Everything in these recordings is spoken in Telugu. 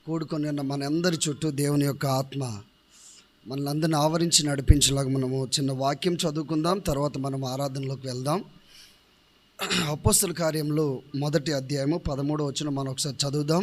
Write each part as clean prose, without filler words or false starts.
కూడుకొని ఉన్న మనందరి చుట్టూ దేవుని యొక్క ఆత్మ మనల్ని అందరిని ఆవరించి నడిపించేలాగా మనము చిన్న వాక్యం చదువుకుందాం. తర్వాత మనం ఆరాధనలోకి వెళ్దాం. అపోస్తల కార్యంలో 1వ అధ్యాయము 13వ వచనం మనం ఒకసారి చదువుదాం.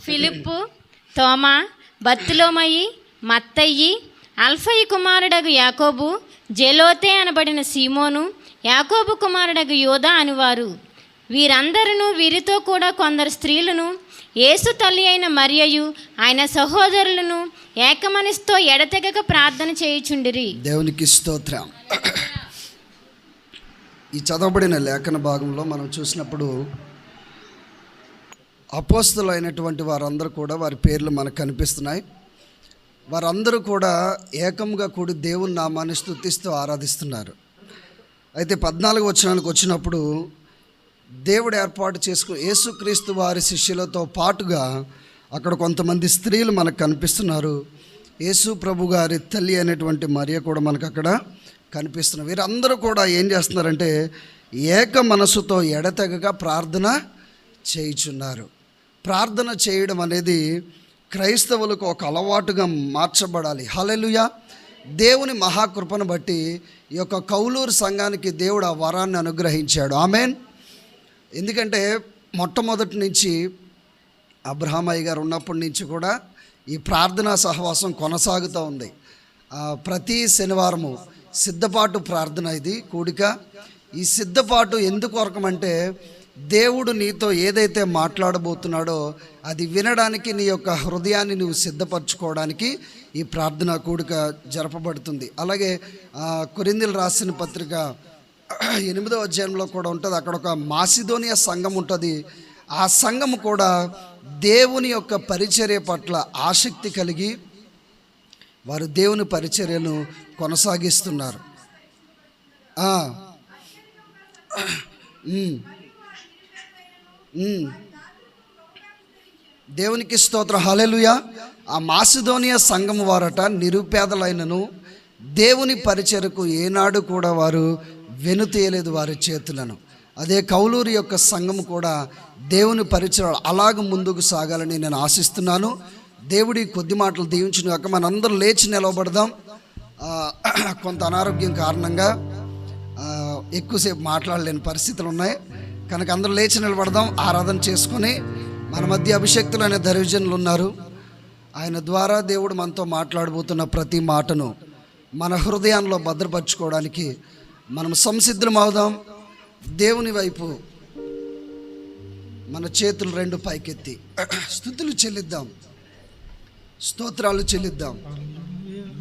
ఫిలిప్పు, తోమా, బర్తిలోమయి, మత్తయి, అల్ఫయి కుమారుడగు యాకోబు, జెలోతే అనబడిన సీమోను, యాకోబు కుమారుడగు యోదా అనువారు. వీరందరూ వీరితో కూడా కొందరు స్త్రీలను, యేసు తల్లి అయిన మరియయు ఆయన సహోదరులను ఏకమనస్సుతో ఎడతెగక ప్రార్థన చేయుచుండిరి. దేవునికి స్తోత్రం. ఈ చదవబడిన లేఖన భాగంలో మనం చూసినప్పుడు అపోస్తలు అయినటువంటి వారందరూ కూడా వారి పేర్లు మనకు కనిపిస్తున్నాయి. వారందరూ కూడా ఏకంగా కూడి దేవుని నామాన్ని స్తుతిస్తూ ఆరాధిస్తున్నారు. అయితే 14వ వచనానికి వచ్చినప్పుడు దేవుడు ఏర్పాటు చేసుకుని యేసుక్రీస్తు వారి శిష్యులతో పాటుగా అక్కడ కొంతమంది స్త్రీలు మనకు కనిపిస్తున్నారు. యేసు ప్రభు గారి తల్లి అనేటువంటి మరియ కూడా మనకు అక్కడ కనిపిస్తున్నారు. వీరందరూ కూడా ఏం చేస్తున్నారంటే ఏక మనసుతో ఎడతెగగా ప్రార్థన చేయుచున్నారు. ప్రార్థన చేయడం అనేది క్రైస్తవులకు ఒక అలవాటుగా మార్చబడాలి. హల్లెలూయా. దేవుని మహాకృపను బట్టి ఈ యొక్క కౌలూరు సంఘానికి దేవుడు ఆ వరాన్ని అనుగ్రహించాడు. ఆమేన్. ఎందుకంటే మొట్టమొదటి నుంచి అబ్రహామయ్య గారు ఉన్నప్పటి నుంచి కూడా ఈ ప్రార్థనా సహవాసం కొనసాగుతూ ఉంది. ప్రతి శనివారము సిద్ధపాటు ప్రార్థన, ఇది కూడిక. ఈ సిద్ధపాటు ఎందుకు కొరకమంటే దేవుడు నీతో ఏదైతే మాట్లాడబోతున్నాడో అది వినడానికి నీ యొక్క హృదయాన్ని నువ్వు సిద్ధపరచుకోవడానికి ఈ ప్రార్థనా కూడిక జరపబడుతుంది. అలాగే కొరింథీయులకు రాసిన పత్రిక 8వ అధ్యాయంలో కూడా ఉంటుంది. అక్కడ ఒక మాసిదోనియా సంఘం ఉంటుంది. ఆ సంఘము కూడా దేవుని యొక్క పరిచర్య పట్ల ఆసక్తి కలిగి వారు దేవుని పరిచర్యను కొనసాగిస్తున్నారు. దేవునికి స్తోత్రం. హల్లెలూయా. ఆ మాసిదోనియా సంఘం వారట నిరుపేదలైనను దేవుని పరిచర్యకు ఏనాడు కూడా వారు వెనుతీయలేదు వారి చేతులను. అదే కౌలూరు యొక్క సంఘం కూడా దేవుని పరిచయం అలాగ ముందుకు సాగాలని నేను ఆశిస్తున్నాను. దేవుడి కొద్ది మాటలు దీవించిన కాక మనందరం లేచి నిలవబడదాం. కొంత అనారోగ్యం కారణంగా ఎక్కువసేపు మాట్లాడలేని పరిస్థితులు ఉన్నాయి కనుక అందరూ లేచి నిలబడదాం. ఆరాధన చేసుకొని మన మధ్య అభిషక్తులు అనే దైవజనులు ఉన్నారు. ఆయన ద్వారా దేవుడు మనతో మాట్లాడబోతున్న ప్రతి మాటను మన హృదయంలో భద్రపరచుకోవడానికి మనం సంసిద్ధం అవుదాం. దేవుని వైపు మన చేతులు 2 పైకెత్తి స్తుతులు చెల్లిద్దాం, స్తోత్రాలు చెల్లిద్దాం.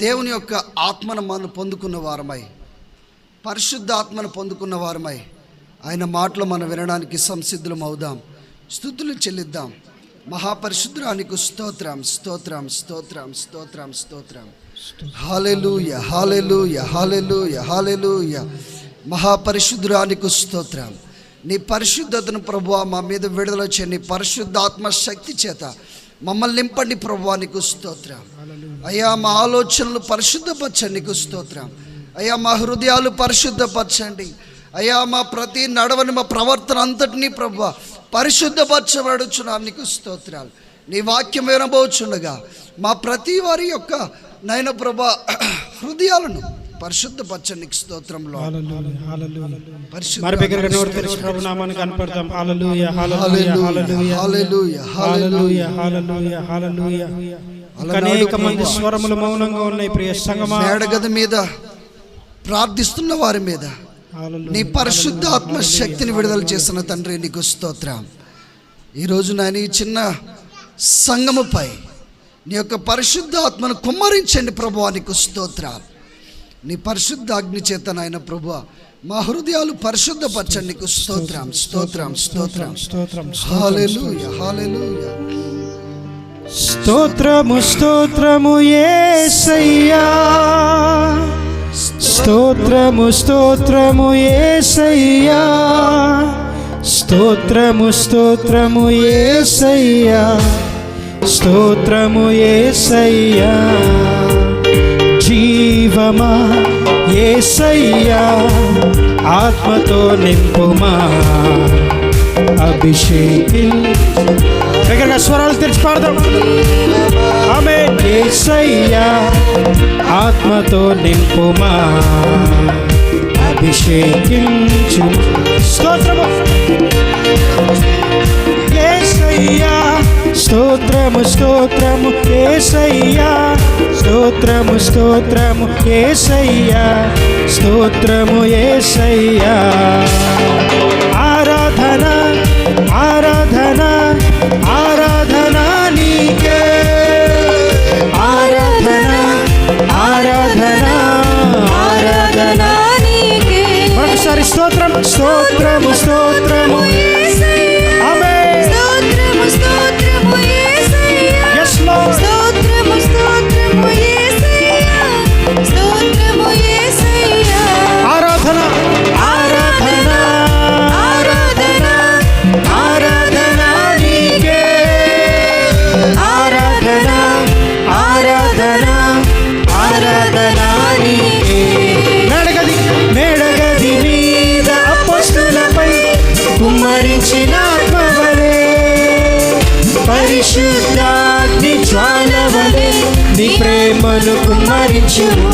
దేవుని యొక్క ఆత్మను మనం పొందుకున్న వారమై, పరిశుద్ధ ఆత్మను పొందుకున్న వారమై ఆయన మాటలు మనం వినడానికి సంసిద్ధులం అవుదాం. స్తుతులు చెల్లిద్దాం. మహాపరిశుద్ధురానికి స్తోత్రం, స్తోత్రం, స్తోత్రం, స్తోత్రం, స్తోత్రం. హల్లెలూయా, హల్లెలూయా, హల్లెలూయా, హల్లెలూయా. మహాపరిశుద్ధురానికి స్తోత్రం. నీ పరిశుద్ధతను ప్రభువా మా మీద విడుదల చేయండి. నీ పరిశుద్ధాత్మ శక్తి చేత మమ్మల్ని నింపండి ప్రభువా. నీకు స్తోత్రం అయ్యా. మా ఆలోచనలు పరిశుద్ధపరచండి. నీకు స్తోత్రం అయ్యా. మా హృదయాలు పరిశుద్ధపరచండి అయ్యా. మా ప్రతి నడవని మా ప్రవర్తన అంతటినీ ప్రభువా పరిశుద్ధపరచబడుచున్నాం. నీకు స్తోత్రాలు. నీ వాక్యం వినబోచుండగా మా ప్రతి వారి యొక్క నైన ప్రభా హృదయాలను పరిశుద్ధపరచండి. నీకు స్తోత్రంలో మేడగది మీద ప్రార్థిస్తున్న వారి మీద నీ పరిశుద్ధ ఆత్మ శక్తిని విడుదల చేసిన తండ్రి నీకు స్తోత్రం. ఈరోజు నాయన ఈ చిన్న సంఘముపై నీ యొక్క పరిశుద్ధ ఆత్మను కుమ్మరించండి ప్రభువా. నీకు స్తోత్రాలు. నీ పరిశుద్ధ అగ్ని చేత నాయన ప్రభువా మా హృదయాలు పరిశుద్ధపరచండి. నీకు స్తోత్రం, స్తోత్రం, స్తోత్రం, స్తోత్రం. హల్లెలూయా, హల్లెలూయా. స్తోత్రము, స్తోత్రము యేసయ్యా. స్తోత్రము, స్తోత్రము యేసయ్యా. స్తోత్రము స్తోత్రము యేసయ్యా, స్తోత్రము యేసయ్యా. జీవమా యేసయ్యా, ఆత్మతో నింపుమా, అభిషేకిం. దగ్గరగా స్వరాలు తెరిచి పాడదాం. ఆమేన్. యేసయ్యా, ఆత్మతో నింపుమా, అభిషేకించు. స్తోత్రము యేసయ్యా, స్తోత్రము స్తోత్రము యేసయ్యా, స్తోత్రము స్తోత్రము యేసయ్యా, స్తోత్రము యేసయ్యా. ఆరాధన ఆరాధన ఆరాధన నీకే, ఆరాధన ఆరాధన ఆరాధన నీకే. ఒకసారి స్తోత్రం స్తోత్రము స్తోత్రము. ఆమేన్. స్తోత్రము స్తోత్రము యేసయ్యా, Yes, Lord. స్తోత్రము స్తోత్రము యేసయ్యా, స్తోత్రము యేసయ్యా. ఆరాధన ఆరాధన ఆరాధన ఆరాధన నీకే, ఆరాధన ఆరాధన ఆరాధన నీకే. మేడగది మేడగది మీద అపొస్తలులపై కుమ్మరించిన ఆత్మవలే, పరిశుద్ధాగ్ని జ్వాలవలే నీ ప్రేమను కుమ్మరించుము.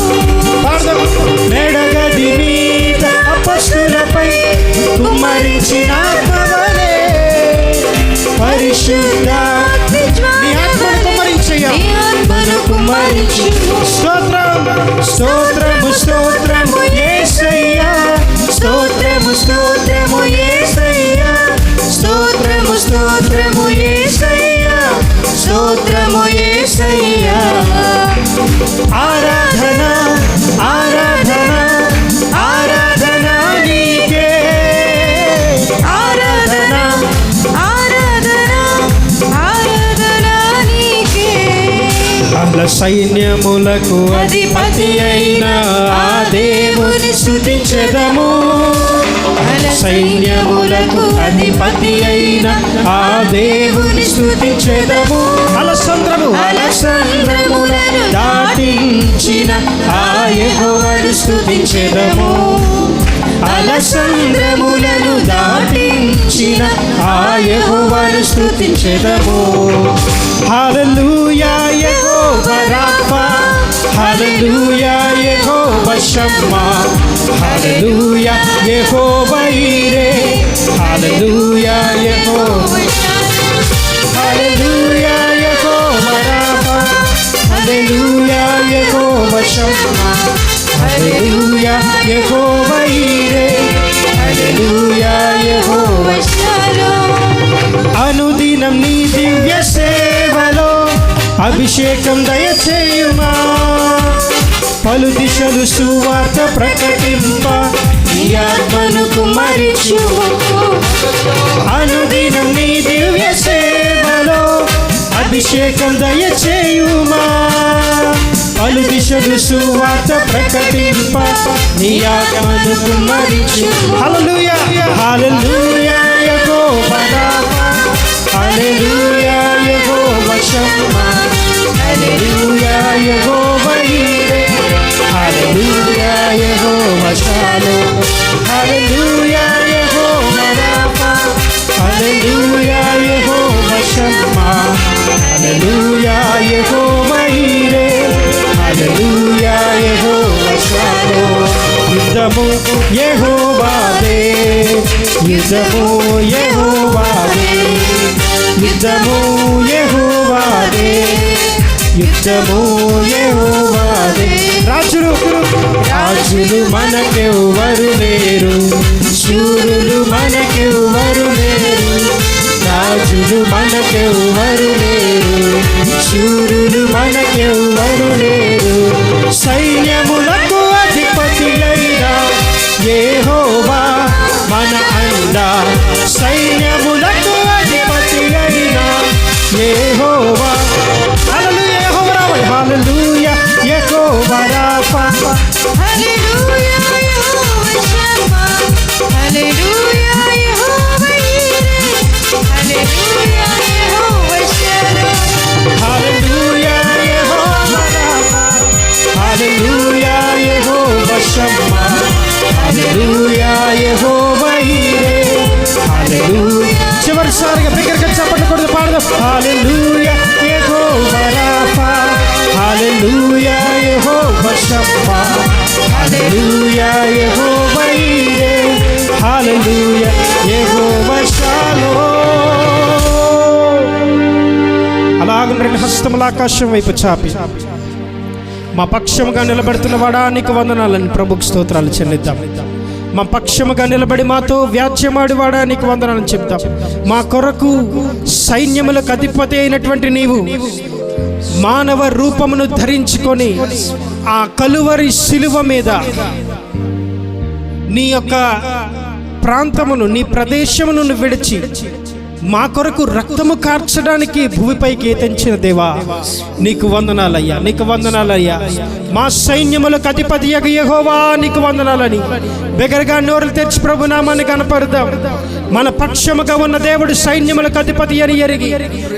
మేడగది మీద అపొస్తలులపై కుమ్మరించిన ఆత్మవలే, పరిశుద్ధాగ్ని నీ ఆత్మను కుమ్మరించయ్యా, నీ ఆత్మను కుమ్మరించుము. స్తోత్రం స్తోత్రము స్తోత్రము యేసయ్యా, స్తోత్రము స్తోత్రము యేసయ్యా, స్తోత్రము స్తోత్రము యేసయ్యా, స్తోత్రము యేసయ్యా. ఆరాధన ఆరాధన ఆరాధన నీకే, ఆరాధన ఆరాధన ఆరాధన నీకే. అల సైన్యములకు అధిపతి అయిన ఆ దేవుని స్తుతించెదము. సైన్యములకు అధిపతి అయిన ఆ దేవుని స్తుతించెదము. అలసంద్రము అలసంద్రములను దాటించిన ఆ యెహోవాను స్తుతించెదము. అలసంద్రములను దాటించిన ఆ యెహోవాను స్తుతించెదము. హల్లెలూయా యెహోవా రాఫా, హల్లెలూయా యెహోవా షమ్మా, హల్లెలూయా యెహోవా ఈరే, హల్లెలూయా యెహోవా, హల్లెలూయా యెహోవా రాఫా, హల్లెలూయా యెహోవా షమ్మా, హల్లెలూయా యెహోవా ఈరే, హల్లెలూయా యెహోవా షలోమ్. అనుదినం నీ దివ్య సేవలో అభిషేకం దయచేయుమా, పలు దిశలు సువార్త ప్రకటింప నీ ఆత్మను కుమ్మరించుము. అనుదినం నీ దివ్య సేవలో అభిషేకం దయచేయుమా, పలు దిశలు సువార్త ప్రకటింప నీ ఆత్మను కుమ్మరించుము. హల్లెలూయా హల్లెలూయా యెహోవా రాఫా, హల్లెలూయా యెహోవా షమ్మా, హల్లెలూయా యెహోవా ఈరే, హల్లెలూయా యెహోవా షలోమ్, హల్లెలూయా యెహోవా రాఫా, హల్లెలూయా యెహోవా షమ్మా, హల్లెలూయా యెహోవా ఈరే, హల్లెలూయా యెహోవా షలోమ్. యుద్ధము యెహోవాదే, యుద్ధము యెహోవాదే, యుద్ధము యెహోవాదే, యుద్ధము యెహోవాదే. రాజులు రాజులు మనకెవ్వరు లేరు, శూరులు మనకెవ్వరు లేరు, రాజులు మనకెవ్వరు లేరు, శూరులు మనకెవ్వరు లేరు. సైన్యములకు అధిపతి అయిన యెహోవా మన అండ, సైన్యములకు అధిపతి అయిన యెహోవా. హల్లెలూయా యెహోవా రావా, హల్లెలూయా యెహోవా రాఫా, హల్లెలూయా యెహోవా షమ్మా, హల్లెలూయా యెహోవా హల్లెలూయా యెహోవా రాఫా, హల్లెలూయా యెహోవా షమ్మా, హల్లెలూయా యెహోవా ఈరే, హల్లెలూయా. చివరిసారిగా బిగ్గరగా చప్పట్లు కొడుతూ పాడదాం. హల్లెలూయా యెహోవా రాఫా, హల్లెలూయా యెహోవా షమ్మా, హల్లెలూయా యెహోవా ఈరే, హల్లెలూయా యెహోవా షాలోమ్. అలాగ రెండు హస్తముల ఆకాశం వైపు చాపి మా పక్షముగా నిలబడుతున్నవాడా నీకు వందనాలని ప్రభుకు స్తోత్రాలు చెల్లిద్దాం. మా పక్షముగా నిలబడి మాతో వ్యాజ్యమాడివాడా నీకు వందనాలని చెప్తాం. మా కొరకు సైన్యములకు అధిపతి అయినటువంటి నీవు మానవ రూపమును ధరించుకొని ఆ కలువరి శిలువ మీద నీ యొక్క ప్రాంతమును, నీ ప్రదేశమును విడిచి మా కొరకు రక్తము కార్చడానికి భూమిపైకి తెంచిన దేవా నీకు వందనాలయ్యా, నీకు వందనాలయ్యా. మా సైన్యములకు అధిపతి యెహోవా నీకు వందనాలని బిగ్గరగా నోరులు తెరిచి ప్రభు నామాన్ని కనపరుద్దాం. మన పక్షముగా ఉన్న దేవుడు సైన్యములకు అధిపతి అని ఎరిగి,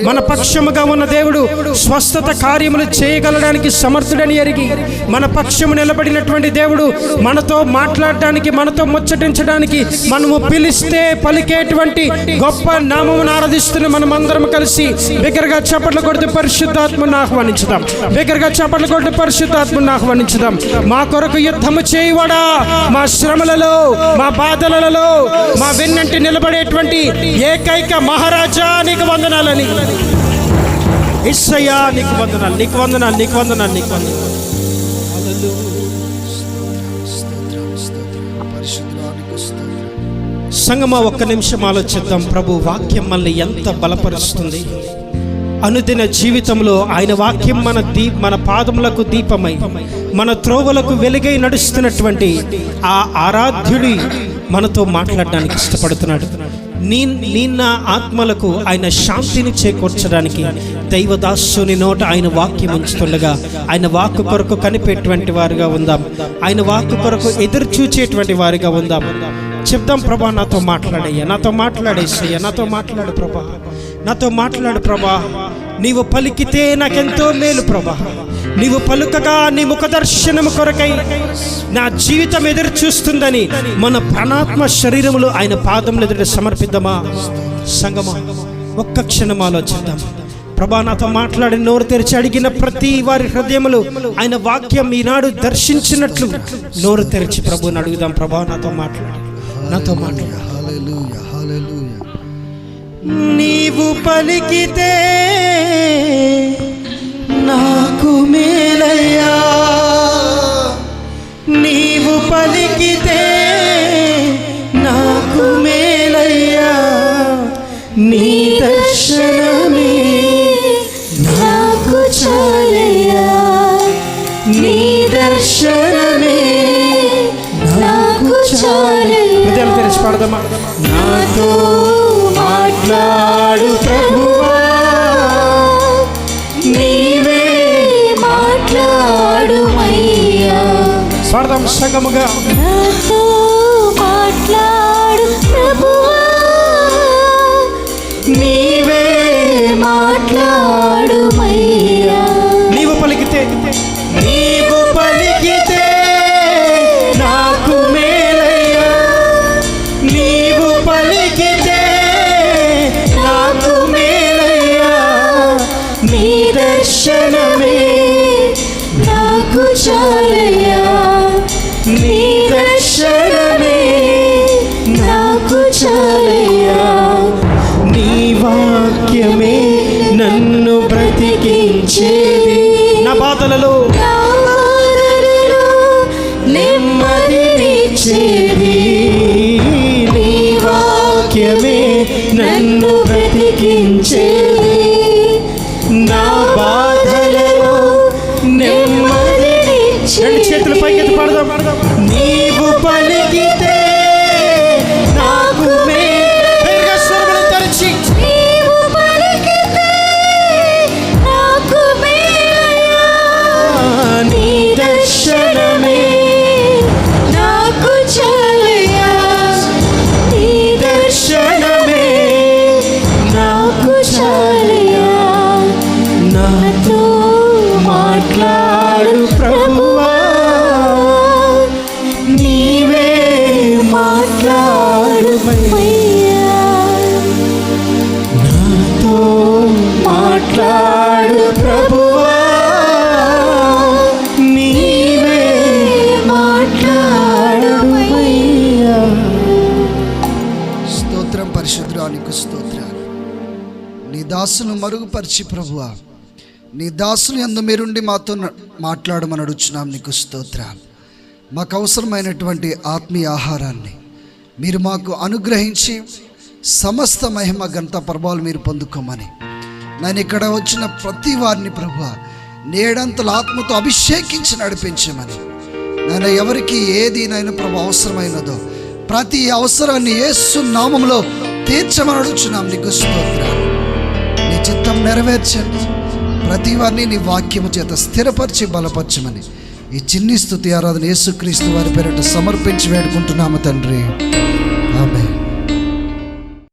మన పక్షముగా ఉన్న దేవుడు స్వస్థత కార్యములు చేయగలడానికి సమర్థుడని ఎరిగి, మన పక్షము నిలబడినటువంటి దేవుడు మనతో మాట్లాడడానికి, మనతో ముచ్చటించడానికి, మనము పిలిస్తే పలికేటువంటి గొప్ప నామమును ఆరాధిస్తున్న మనం అందరం కలిసి బిగ్గరగా చప్పట్లు కొడుతూ పరిశుద్ధాత్మను ఆహ్వానించుదాం. బిగ్గరగా చప్పట్లు కొడుతూ పరిశుద్ధాత్మను ఆహ్వానించుదాం. మా కొరకు యుద్ధము చేయవాడా, మా శ్రమలలో, మా బాధలలో, మా వెన్నంటి నిలబడేటువంటి ఏకైక మహారాజా నీకు వందనాలని, యేసయ్యా నీకు వందనాలు, నీకు వందనాలు, నీకు వందనాలు, నీకు వందనాలు. సంగమా ఒక్క నిమిషం ఆలోచిద్దాం. ప్రభు వాక్యం మనల్ని ఎంత బలపరుస్తుంది. అనుదిన జీవితంలో ఆయన వాక్యం మన పాదములకు దీపమై, మన త్రోవలకు వెలుగై నడుస్తున్నటువంటి ఆ ఆరాధ్యుడి మనతో మాట్లాడడానికి ఇష్టపడుతున్నాడు. నీ నా ఆత్మలకు ఆయన శాంతిని చేకూర్చడానికి దైవదాసుని నోట ఆయన వాక్యం ఉంచుతుండగా ఆయన వాక్కు కొరకు కనిపెట్టేటువంటి వారుగా ఉందాం. ఆయన వాక్కు కొరకు ఎదురు చూచేటువంటి వారిగా ఉందాం. చెప్దాం, ప్రభా నాతో మాట్లాడయ్యా, నాతో మాట్లాడేసయ్యా, నాతో మాట్లాడు ప్రభా, నాతో మాట్లాడు ప్రభా. నీవు పలికితే నాకెంతో మేలు ప్రభా. నీవు పలుకగా నీ ముఖ దర్శనము కొరకై నా జీవితం ఎదురు చూస్తుందని మన ప్రాణాత్మ శరీరములు ఆయన పాదములు ఎదుట సమర్పిద్దామా? సంగమా ఒక్క క్షణం ఆలోచిద్దాం. ప్రభా నాతో మాట్లాడి నోరు తెరిచి అడిగిన ప్రతి వారి హృదయములు ఆయన వాక్యం ఈనాడు దర్శించినట్లు నోరు తెరిచి ప్రభుని అడుగుదాం. ప్రభా నాతో మాట్లాడు, నాతో మాట్లాడు. హల్లెలూయా, హల్లెలూయా. నీవు పలికితే నాకు మేలయ్యా, నీవు పలికితే నాకు మేలయ్యా, నీ దర్శనమే నాకు చాలయ్యా, నీ దర్శనమే నాకు చాలయ్యా. హృదయాలు తెరిచి పాడదామా? నాతో మాట్లాడు ప్రభువా, నీవే మాట్లాడుమయ్యా. పాడదాం సంగముగా. నాతో మాట్లాడు ప్రభువా, నీవే మాట్లాడుమయ్యా. నీవు పలికితే, నీవు పలికితే నాకు మేలయ్యా, నీవు పలికితే నాకు మేలయ్యా, నీ దర్శనమే నాకు చాలయ్యా, నీ దర్శనమే నాకు చాలయ్యా. నీ వాక్యమే నన్ను బ్రతికించేది, నా బాధలలో నా బాధలలో నెమ్మదినిచ్చేది. నీ వాక్యమే నన్ను బ్రతికించేది, నా బాధలలో నెమ్మదినిచ్చేది. రెండు చేతులు పైకెత్తి పాడదాం. నీవు పలికితే నాకు మేలుగా స్వరములు తెరిచి, నీవు పలికితే నాకు మేలయ్యా, నీ దర్శనమే నాకు చాలయ్యా, నీ దర్శనమే నాకు నీ దాసును మరుగుపరిచి ప్రభువా, నీ దాసుని యందు మీరుండి మాతో మాట్లాడమని అడుగుచున్నాం. నీకు స్తోత్రాలు. మాకు అవసరమైనటువంటి ఆత్మీయ ఆహారాన్ని మీరు మాకు అనుగ్రహించి సమస్త మహిమ ఘనత ప్రభావాలు మీరు పొందుకోమని, నేను ఇక్కడ వచ్చిన ప్రతి వారిని ప్రభువా నేడంతల ఆత్మతో అభిషేకించి నడిపించమని, నేను ఎవరికి ఏది నేను ప్రభు అవసరమైనదో ప్రతి అవసరాన్ని యేసు నామములో తీర్చమని అడుగుచున్నాం. నీకు స్తోత్రాలు. నీ చిత్తం నెరవేర్చండి. ప్రతి వారిని నీ వాక్యము చేత స్థిరపరిచి బలపరచమని ఈ చిన్ని స్తుతి ఆరాధన యేసుక్రీస్తు వారి పేరిట సమర్పించి వేడుకుంటున్నాము తండ్రి. ఆమేన్.